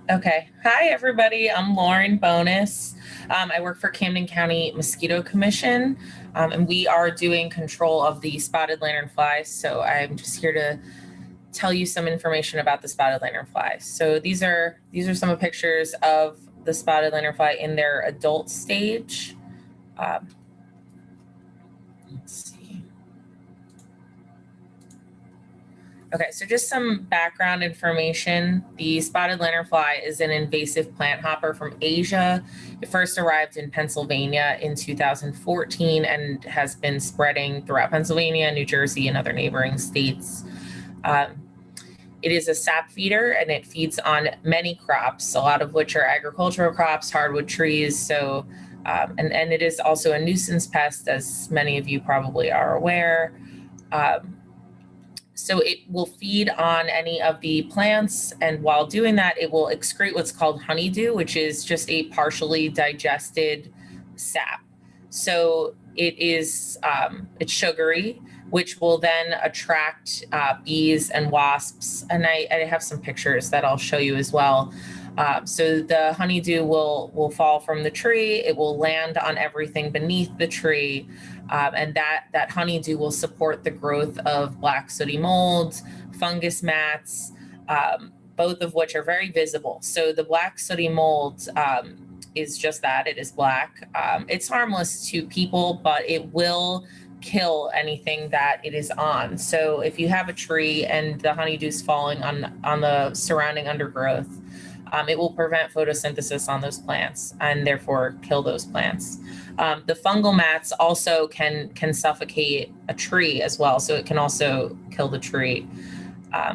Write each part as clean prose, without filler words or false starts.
Okay. Hi, everybody. I'm Lauren Bonus. I work for Camden County Mosquito Commission, and we are doing control of the spotted lanternflies. So I'm just here to tell you some information about the spotted lanternflies. So these are some of pictures of the spotted lanternfly in their adult stage. Um, let's see. Okay, so just some background information. The spotted lanternfly is an invasive plant hopper from Asia. It first arrived in Pennsylvania in 2014 and has been spreading throughout Pennsylvania, New Jersey, and other neighboring states. Um, it is a sap feeder and it feeds on many crops, a lot of which are agricultural crops, hardwood trees. And it is also a nuisance pest, as many of you probably are aware. So it will feed on any of the plants, and while doing that, it will excrete what's called honeydew, which is just a partially digested sap. So it's sugary, which will then attract bees and wasps. And I have some pictures that I'll show you as well. So the honeydew will fall from the tree. It will land on everything beneath the tree. And that honeydew will support the growth of black sooty mold, fungus mats, both of which are very visible. So the black sooty mold is just that, it is black. It's harmless to people, but it will kill anything that it is on. So if you have a tree and the honeydew's falling on the surrounding undergrowth, it will prevent photosynthesis on those plants and therefore kill those plants. The fungal mats also can suffocate a tree as well, so it can also kill the tree.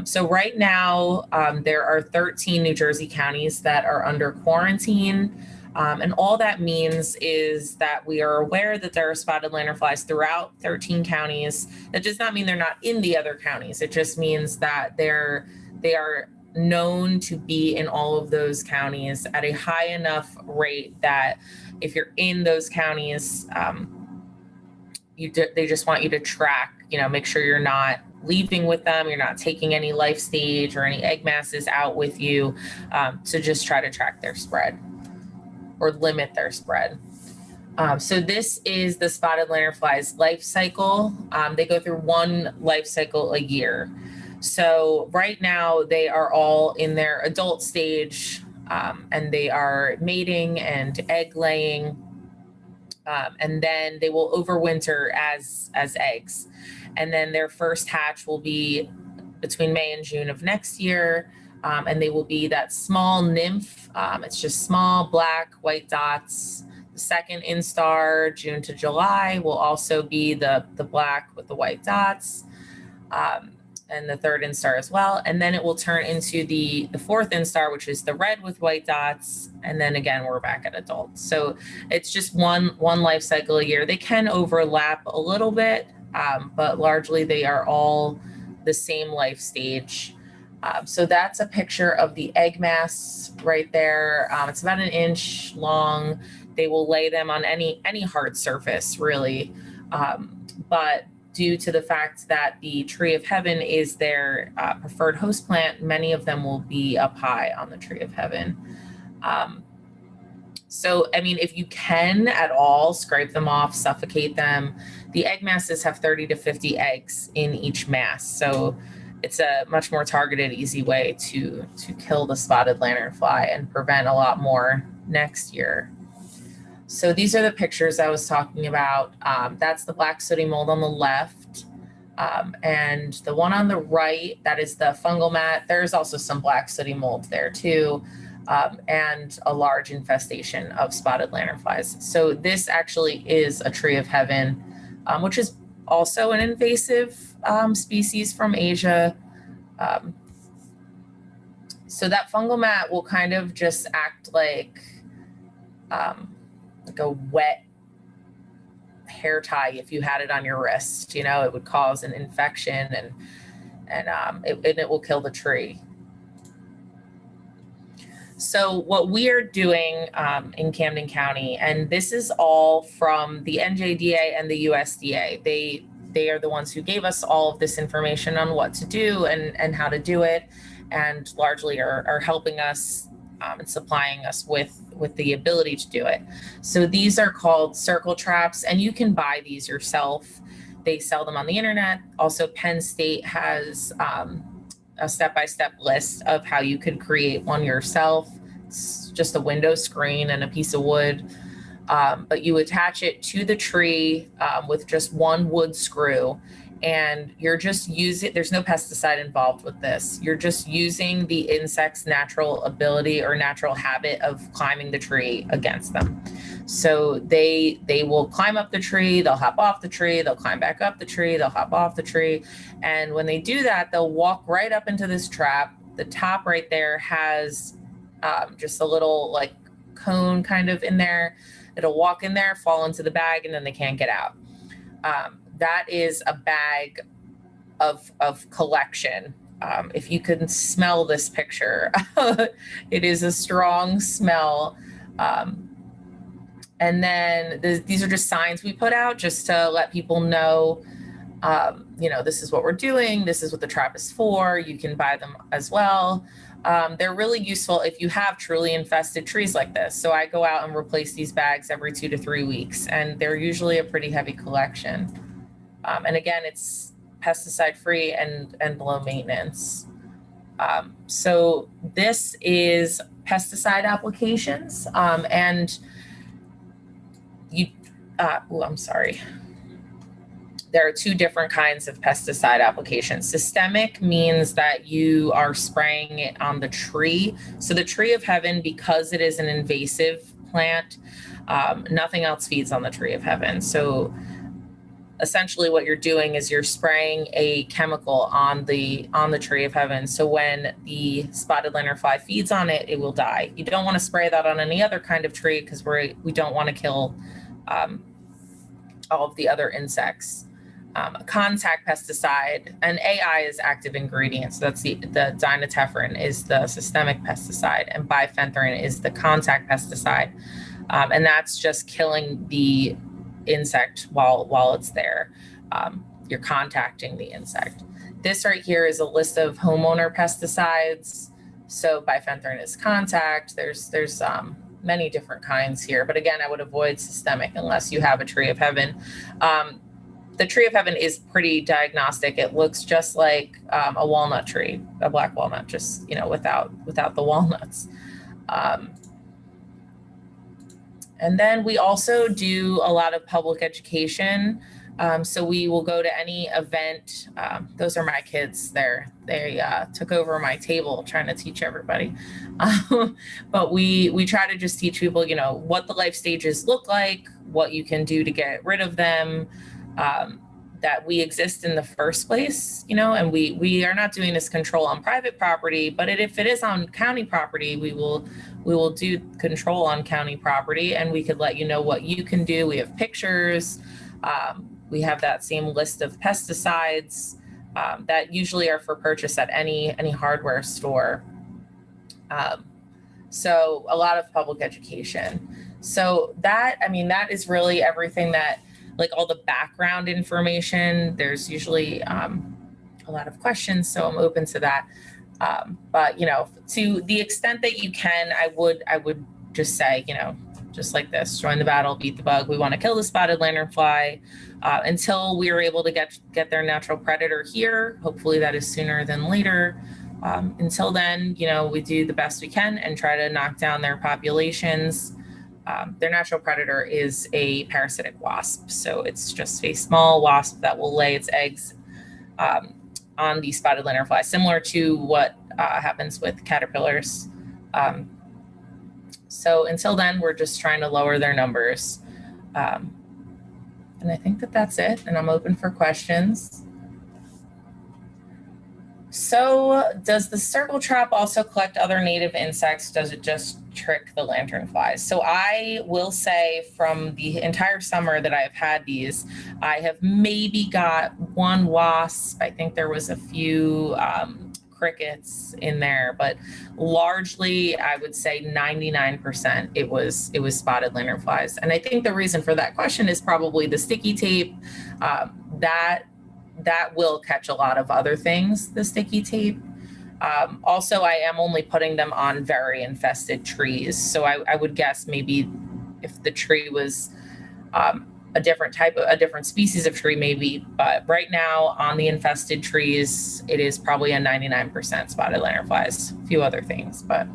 So right now, there are 13 New Jersey counties that are under quarantine. And all that means is that we are aware that there are spotted lanternflies throughout 13 counties. That does not mean they're not in the other counties. It just means that they are known to be in all of those counties at a high enough rate that if you're in those counties, they just want you to track, make sure you're not leaving with them, you're not taking any life stage or any egg masses out with you, to just try to track their spread or limit their spread. So this is the spotted lanternfly's life cycle. They go through one life cycle a year. So right now they are all in their adult stage, and they are mating and egg laying, and then they will overwinter as eggs. And then their first hatch will be between May and June of next year, and they will be that small nymph. It's just small black white dots. The second instar, June to July, will also be the black with the white dots. And the third instar as well. And then it will turn into the fourth instar, which is the red with white dots. And then again, we're back at adults. So it's just one life cycle a year. They can overlap a little bit, but largely they are all the same life stage. So that's a picture of the egg mass right there. It's about 1 inch long. They will lay them on any hard surface, really. But due to the fact that the tree of heaven is their preferred host plant, many of them will be up high on the tree of heaven. So, I mean, if you can at all, scrape them off, suffocate them. The egg masses have 30 to 50 eggs in each mass. So it's a much more targeted, easy way to kill the spotted lanternfly and prevent a lot more next year. So these are the pictures I was talking about. That's the black sooty mold on the left. And the one on the right, that is the fungal mat. There's also some black sooty mold there too, and a large infestation of spotted lanternflies. So this actually is a tree of heaven, which is also an invasive species from Asia. So that fungal mat will kind of just act like a wet hair tie if you had it on your wrist. It would cause an infection and it will kill the tree. So what we are doing in Camden County, and this is all from the NJDA and the USDA, they are the ones who gave us all of this information on what to do and how to do it, and largely are helping us and supplying us with the ability to do it. So these are called circle traps, and you can buy these yourself. They sell them on the internet. Also, Penn State has a step-by-step list of how you could create one yourself. It's just a window screen and a piece of wood. But you attach it to the tree with just one wood screw, and you're just using, there's no pesticide involved with this. You're just using the insect's natural ability or natural habit of climbing the tree against them. So they will climb up the tree, they'll hop off the tree, they'll climb back up the tree, they'll hop off the tree. And when they do that, they'll walk right up into this trap. The top right there has just a little like cone kind of in there. It'll walk in there, fall into the bag, and then they can't get out. That is a bag of collection. If you can smell this picture, it is a strong smell. And then these are just signs we put out just to let people know, this is what we're doing. This is what the trap is for. You can buy them as well. They're really useful if you have truly infested trees like this. So I go out and replace these bags every 2 to 3 weeks, and they're usually a pretty heavy collection. And again, it's pesticide free and low maintenance. So this is pesticide applications. And you, I'm sorry. There are 2 different kinds of pesticide applications. Systemic means that you are spraying it on the tree. So the tree of heaven, because it is an invasive plant, nothing else feeds on the tree of heaven. So essentially what you're doing is you're spraying a chemical on the tree of heaven. So when the spotted lanternfly feeds on it, it will die. You don't want to spray that on any other kind of tree because we don't want to kill all of the other insects. A contact pesticide, and AI is active ingredient. So that's the dinotefuran is the systemic pesticide, and bifenthrin is the contact pesticide. And that's just killing the insect while it's there. You're contacting the insect. This right here is a list of homeowner pesticides. So bifenthrin is contact. There's many different kinds here, but again, I would avoid systemic unless you have a tree of heaven. The tree of heaven is pretty diagnostic. It looks just like a walnut tree, a black walnut, just without the walnuts. And then we also do a lot of public education. So we will go to any event. Those are my kids there. They took over my table trying to teach everybody. But we try to just teach people, what the life stages look like, what you can do to get rid of them, that we exist in the first place, and we are not doing this control on private property, but if it is on county property, we will do control on county property, and we could let you know what you can do. We have pictures. We have that same list of pesticides that usually are for purchase at any hardware store. So a lot of public education. So that is really everything that, like all the background information. There's usually a lot of questions, so I'm open to that. But to the extent that you can, I would just say, just like this, join the battle, beat the bug. We want to kill the spotted lanternfly until we are able to get their natural predator here. Hopefully that is sooner than later. Until then, we do the best we can and try to knock down their populations. Their natural predator is a parasitic wasp. So it's just a small wasp that will lay its eggs on the spotted lanternfly, similar to what happens with caterpillars. So until then, we're just trying to lower their numbers. And I think that's it. And I'm open for questions. So does the circle trap also collect other native insects? Does it just trick the lanternflies? So I will say from the entire summer that I've had these, I have maybe got one wasp. I think there was a few crickets in there, but largely I would say 99% it was spotted lanternflies. And I think the reason for that question is probably the sticky tape. That will catch a lot of other things, the sticky tape. Also, I am only putting them on very infested trees. So I would guess maybe if the tree was a different species of tree, maybe. But right now on the infested trees, it is probably a 99% spotted lanternflies. A few other things, but.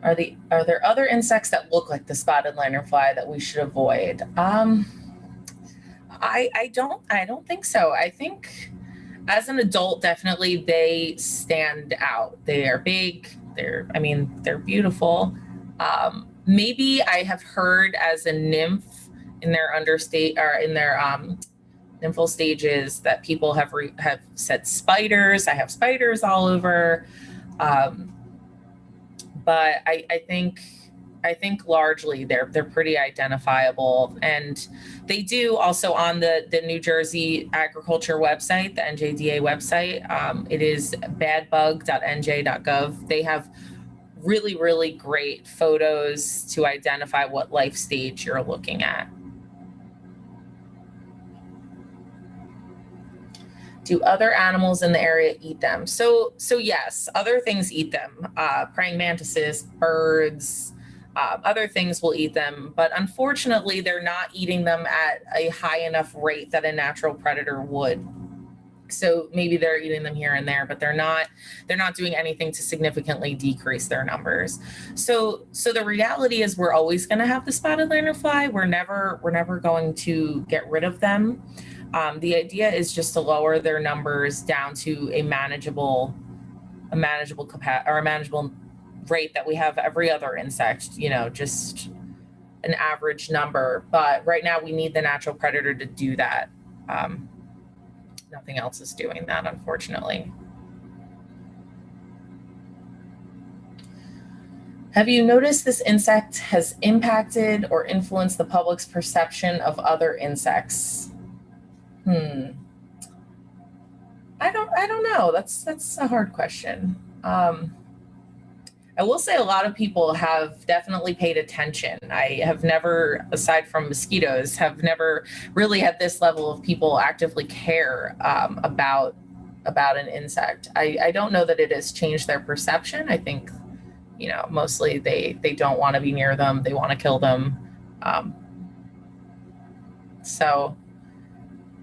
Are there other insects that look like the spotted lanternfly that we should avoid? I don't think so. I think as an adult, definitely they stand out. They are big. They're beautiful. Maybe I have heard as a nymph in their understate or in their nymphal stages that people have said spiders. I have spiders all over. But I think largely they're pretty identifiable, and they do also on the New Jersey Agriculture website, the NJDA website. It is badbug.nj.gov. They have really, really great photos to identify what life stage you're looking at. Do other animals in the area eat them? So yes, other things eat them. Praying mantises, birds, other things will eat them. But unfortunately, they're not eating them at a high enough rate that a natural predator would. So maybe they're eating them here and there, but they're not doing anything to significantly decrease their numbers. So the reality is we're always going to have the spotted lanternfly. We're never going to get rid of them. The idea is just to lower their numbers down to a manageable rate that we have every other insect, just an average number. But right now we need the natural predator to do that. Nothing else is doing that, unfortunately. Have you noticed this insect has impacted or influenced the public's perception of other insects? I don't know. That's a hard question. I will say a lot of people have definitely paid attention. I have never, aside from mosquitoes, have never really had this level of people actively care about an insect. I don't know that it has changed their perception. I think, mostly they don't want to be near them. They want to kill them. So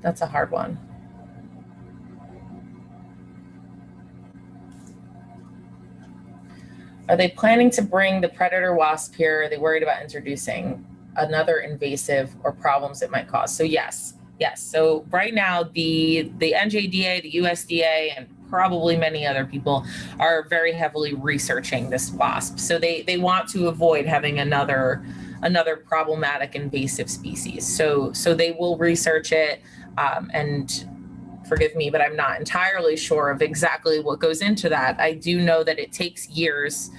that's a hard one. Are they planning to bring the predator wasp here? Are they worried about introducing another invasive or problems it might cause? So yes. So right now, the NJDA, the USDA, and probably many other people are very heavily researching this wasp. So they want to avoid having another problematic invasive species. So they will research it, and forgive me, but I'm not entirely sure of exactly what goes into that. I do know that it takes years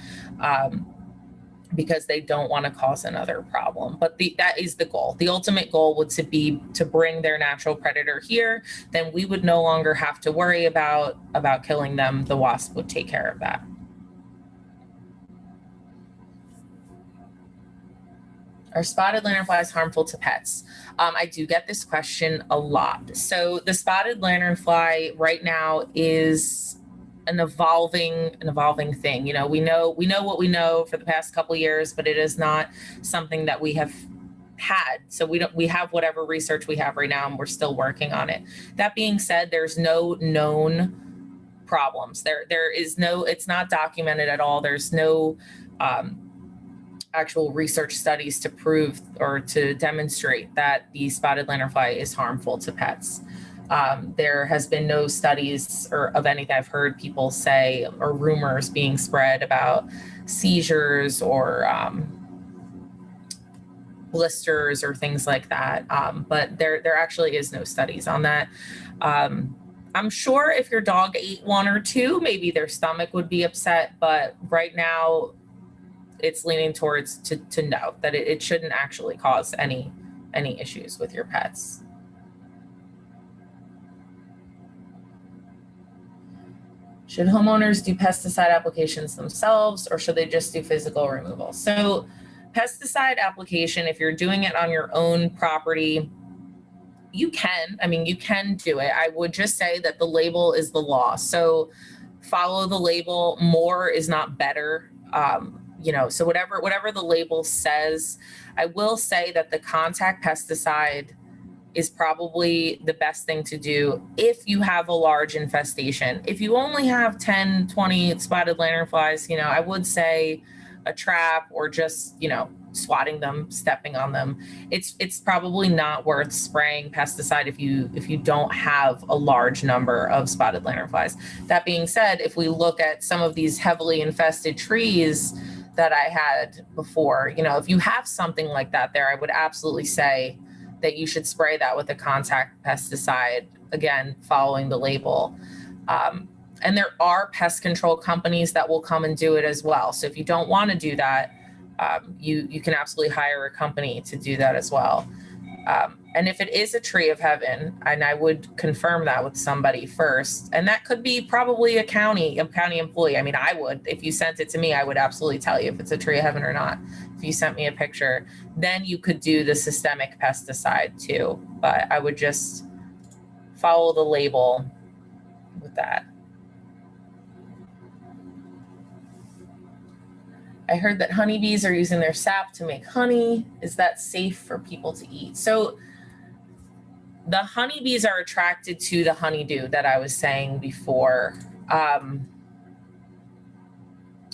because they don't want to cause another problem. But that is the goal. The ultimate goal would be to bring their natural predator here. Then we would no longer have to worry about killing them. The wasp would take care of that. Are spotted lanternflies harmful to pets? I do get this question a lot. So the spotted lanternfly right now is an evolving thing. We know what we know for the past couple of years, but it is not something that we have had. So we have whatever research we have right now, and we're still working on it. That being said, there's no known problems. It's not documented at all. There's no actual research studies to prove or to demonstrate that the spotted lanternfly is harmful to pets. There has been no studies or of anything I've heard people say or rumors being spread about seizures or blisters or things like that. But there actually is no studies on that. I'm sure if your dog ate one or two, maybe their stomach would be upset. But right now, it's leaning towards to no, that it shouldn't actually cause any issues with your pets. Should homeowners do pesticide applications themselves, or should they just do physical removal? So pesticide application, if you're doing it on your own property, You can, I mean, you can do it. I would just say that the label is the law. So follow the label. More is not better. So whatever the label says. I will say that the contact pesticide is probably the best thing to do if you have a large infestation. If you only have 10, 20 spotted lanternflies, I would say a trap or just, swatting them, stepping on them. It's probably not worth spraying pesticide if you don't have a large number of spotted lanternflies. That being said, if we look at some of these heavily infested trees that I had before, if you have something like that there, I would absolutely say that you should spray that with a contact pesticide, again, following the label. And there are pest control companies that will come and do it as well. So if you don't want to do that, you can absolutely hire a company to do that as well. And if it is a tree of heaven, and I would confirm that with somebody first, and that could be probably a county employee. I mean, I would, if you sent it to me, I would absolutely tell you if it's a tree of heaven or not. If you sent me a picture, then you could do the systemic pesticide too. But I would just follow the label with that. I heard that honeybees are using their sap to make honey. Is that safe for people to eat? So the honeybees are attracted to the honeydew that I was saying before.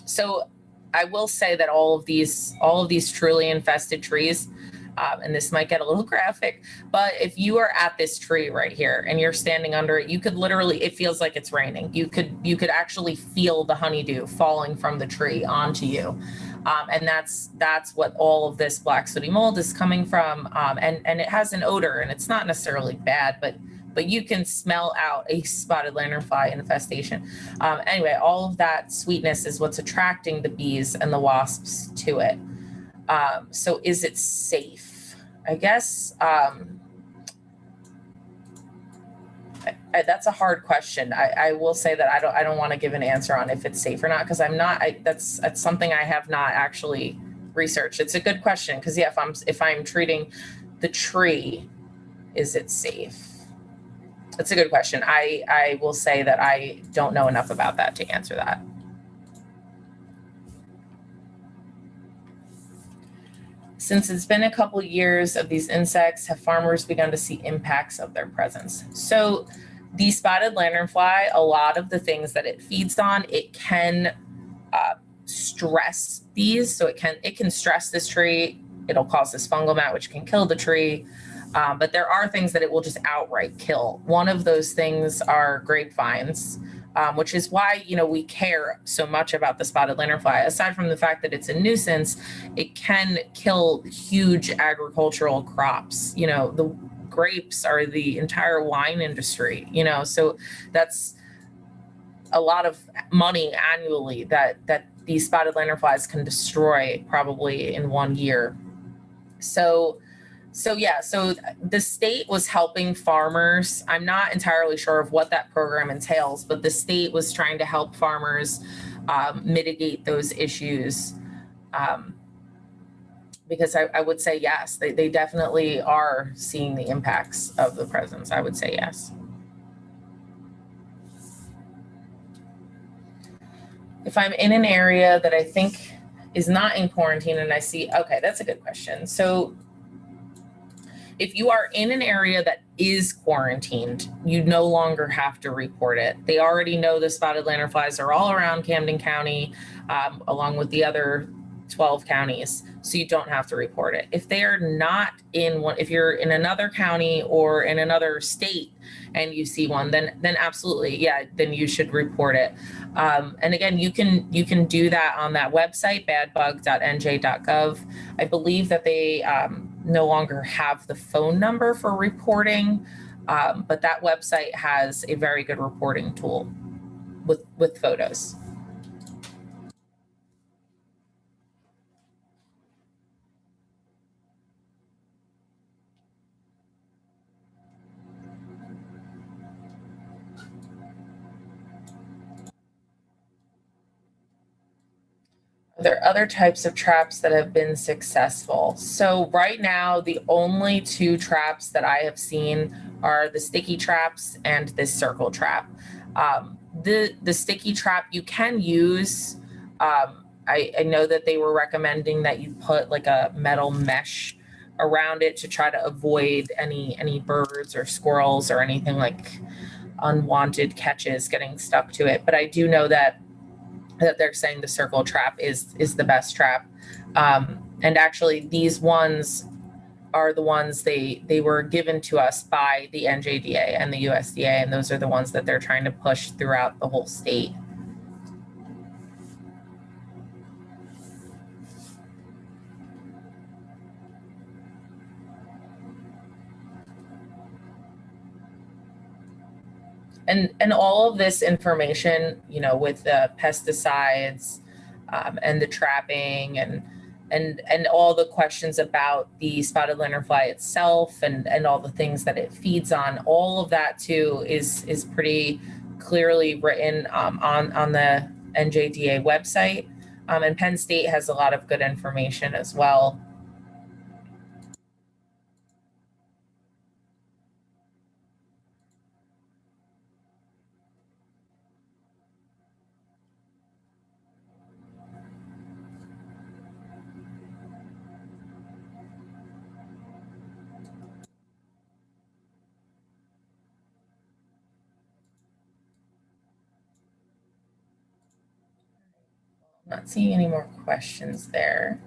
So I will say that all of these truly infested trees, and this might get a little graphic, but if you are at this tree right here and you're standing under it, you could literally, it feels like it's raining. You could actually feel the honeydew falling from the tree onto you. And that's what all of this black sooty mold is coming from. And it has an odor, and it's not necessarily bad, but you can smell out a spotted lanternfly infestation. Anyway, all of that sweetness is what's attracting the bees and the wasps to it. So is it safe? I guess that's a hard question. I will say that I don't want to give an answer on if it's safe or not, because I'm not. That's something I have not actually researched. It's a good question because yeah, if I'm treating the tree, is it safe? That's a good question. I will say that I don't know enough about that to answer that. Since it's been a couple years of these insects, have farmers begun to see impacts of their presence? So the spotted lanternfly, a lot of the things that it feeds on, it can stress these. So it can stress this tree. It'll cause this fungal mat, which can kill the tree. But there are things that it will just outright kill. One of those things are grapevines, which is why, we care so much about the spotted lanternfly. Aside from the fact that it's a nuisance, it can kill huge agricultural crops. The grapes are the entire wine industry, so that's a lot of money annually that these spotted lanternflies can destroy probably in 1 year. So the state was helping farmers. I'm not entirely sure of what that program entails, but the state was trying to help farmers mitigate those issues. Because I would say yes, they definitely are seeing the impacts of the presence. I would say yes. If I'm in an area that I think is not in quarantine and I see, okay, that's a good question. So if you are in an area that is quarantined, you no longer have to report it. They already know the spotted lanternflies are all around Camden County, along with the other 12 counties, so you don't have to report it. If they are not in one, if you're in another county or in another state and you see one, then absolutely, yeah, then you should report it. And again, you can do that on that website, badbug.nj.gov. I believe that they no longer have the phone number for reporting, but that website has a very good reporting tool with photos. Are there other types of traps that have been successful? So right now, the only two traps that I have seen are the sticky traps and this circle trap. The sticky trap you can use. I know that they were recommending that you put like a metal mesh around it to try to avoid any birds or squirrels or anything like unwanted catches getting stuck to it. But I do know that they're saying the circle trap is the best trap. And actually, these ones are the ones they were given to us by the NJDA and the USDA, and those are the ones that they're trying to push throughout the whole state. And all of this information, with the pesticides, and the trapping and all the questions about the spotted lanternfly itself and all the things that it feeds on, all of that too is pretty clearly written, on the NJDA website. And Penn State has a lot of good information as well. I'm not seeing any more questions there.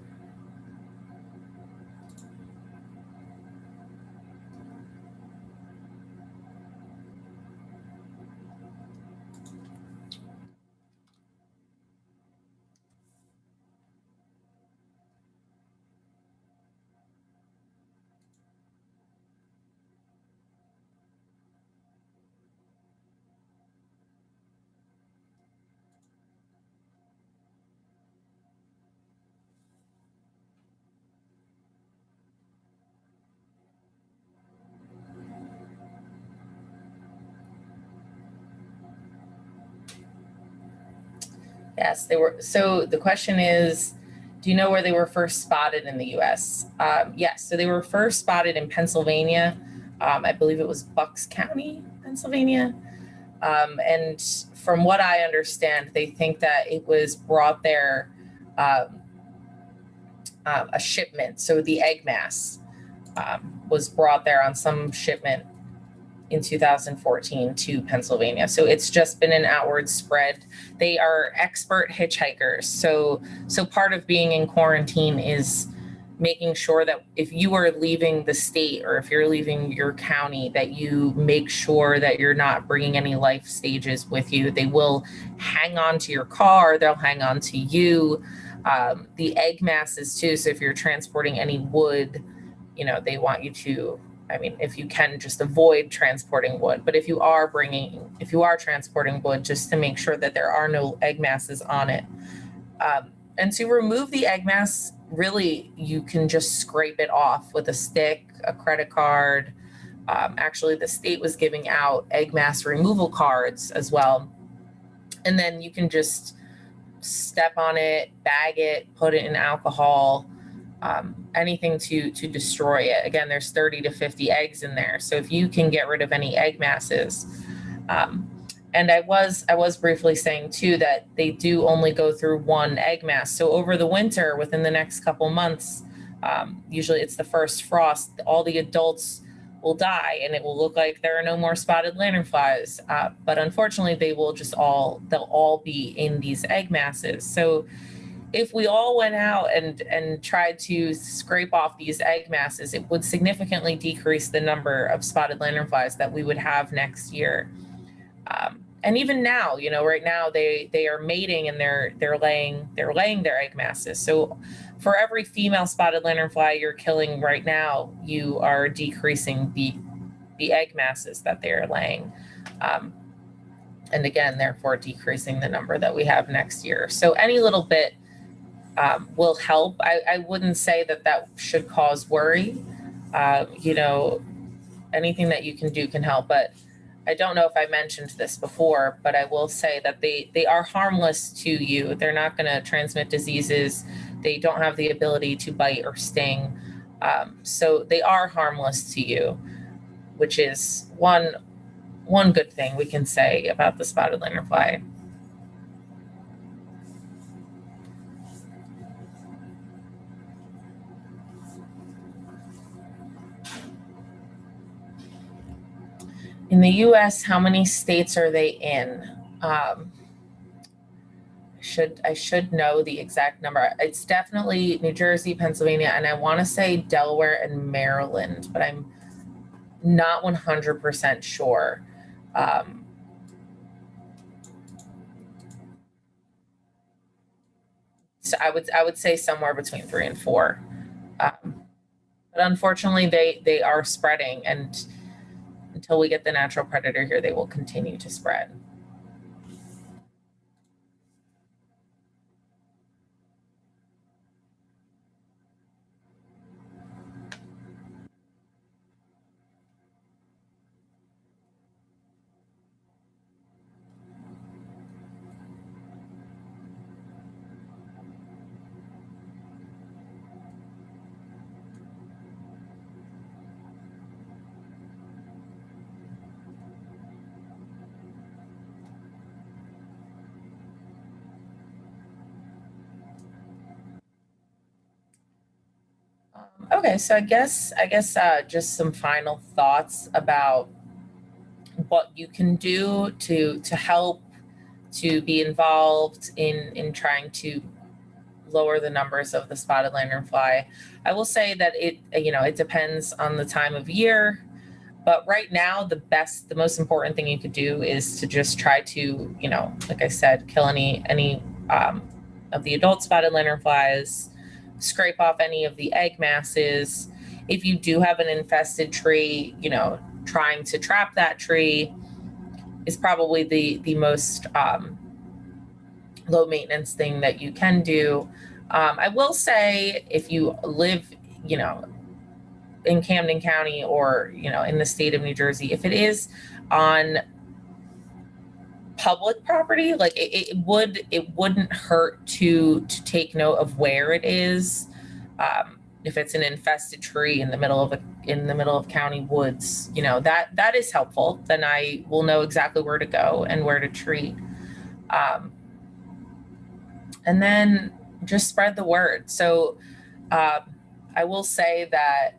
Yes, they were. So the question is, do you know where they were first spotted in the U.S.? Yes, so they were first spotted in Pennsylvania. I believe it was Bucks County, Pennsylvania. And from what I understand, they think that it was brought there, um, a shipment. So the egg mass, was brought there on some shipment in 2014 to Pennsylvania. So it's just been an outward spread. They are expert hitchhikers. So part of being in quarantine is making sure that if you are leaving the state or if you're leaving your county, that you make sure that you're not bringing any life stages with you. They will hang on to your car, they'll hang on to you. The egg masses too. So if you're transporting any wood, they want you to, I mean, if you can, just avoid transporting wood. But if you are transporting wood, just to make sure that there are no egg masses on it. And to remove the egg mass, really, you can just scrape it off with a stick, a credit card. Actually, the state was giving out egg mass removal cards as well. And then you can just step on it, bag it, put it in alcohol, anything to destroy it. Again, there's 30 to 50 eggs in there. So if you can get rid of any egg masses, and I was briefly saying too that they do only go through one egg mass. So over the winter, within the next couple months, usually it's the first frost, all the adults will die, and it will look like there are no more spotted lanternflies. But unfortunately, they'll all be in these egg masses. So if we all went out and tried to scrape off these egg masses, it would significantly decrease the number of spotted lanternflies that we would have next year. And even now, right now they are mating and they're laying their egg masses. So for every female spotted lanternfly you're killing right now, you are decreasing the egg masses that they're laying. And again, therefore decreasing the number that we have next year. So any little bit will help. I wouldn't say that should cause worry. Anything that you can do can help, but I don't know if I mentioned this before, but I will say that they are harmless to you. They're not going to transmit diseases. They don't have the ability to bite or sting. So they are harmless to you, which is one good thing we can say about the spotted lanternfly. In the U.S., how many states are they in? I should know the exact number. It's definitely New Jersey, Pennsylvania, and I want to say Delaware and Maryland, but I'm not 100% sure. So I would say somewhere between 3 and 4. But unfortunately, they are spreading, and until we get the natural predator here, they will continue to spread. Okay, so I guess just some final thoughts about what you can do to help, to be involved in trying to lower the numbers of the spotted lanternfly. I will say that it depends on the time of year, but right now the most important thing you could do is to just try to, like I said, kill any of the adult spotted lanternflies, scrape off any of the egg masses. If you do have an infested tree, trying to trap that tree is probably the most low maintenance thing that you can do. I will say if you live, in Camden County or, in the state of New Jersey, if it is on public property, like it wouldn't hurt to take note of where it is. If it's an infested tree in the middle of county woods, that is helpful. Then I will know exactly where to go and where to treat. And then just spread the word. So I will say that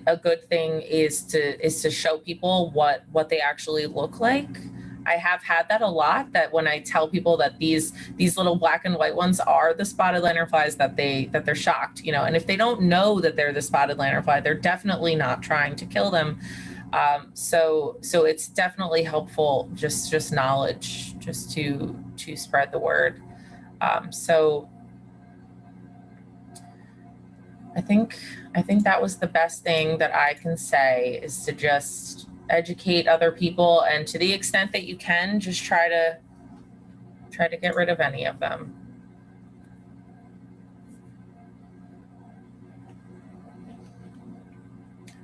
a good thing is to show people what they actually look like. I have had that a lot, that when I tell people that these little black and white ones are the spotted lanternflies, that they're shocked, and if they don't know that they're the spotted lanternfly, they're definitely not trying to kill them. So it's definitely helpful, just knowledge, just to spread the word. So I think that was the best thing that I can say, is to just educate other people, and to the extent that you can, just try to get rid of any of them.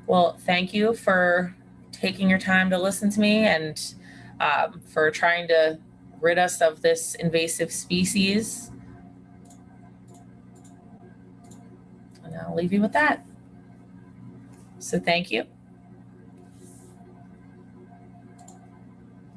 Well, thank you for taking your time to listen to me, and for trying to rid us of this invasive species. And I'll leave you with that. So thank you.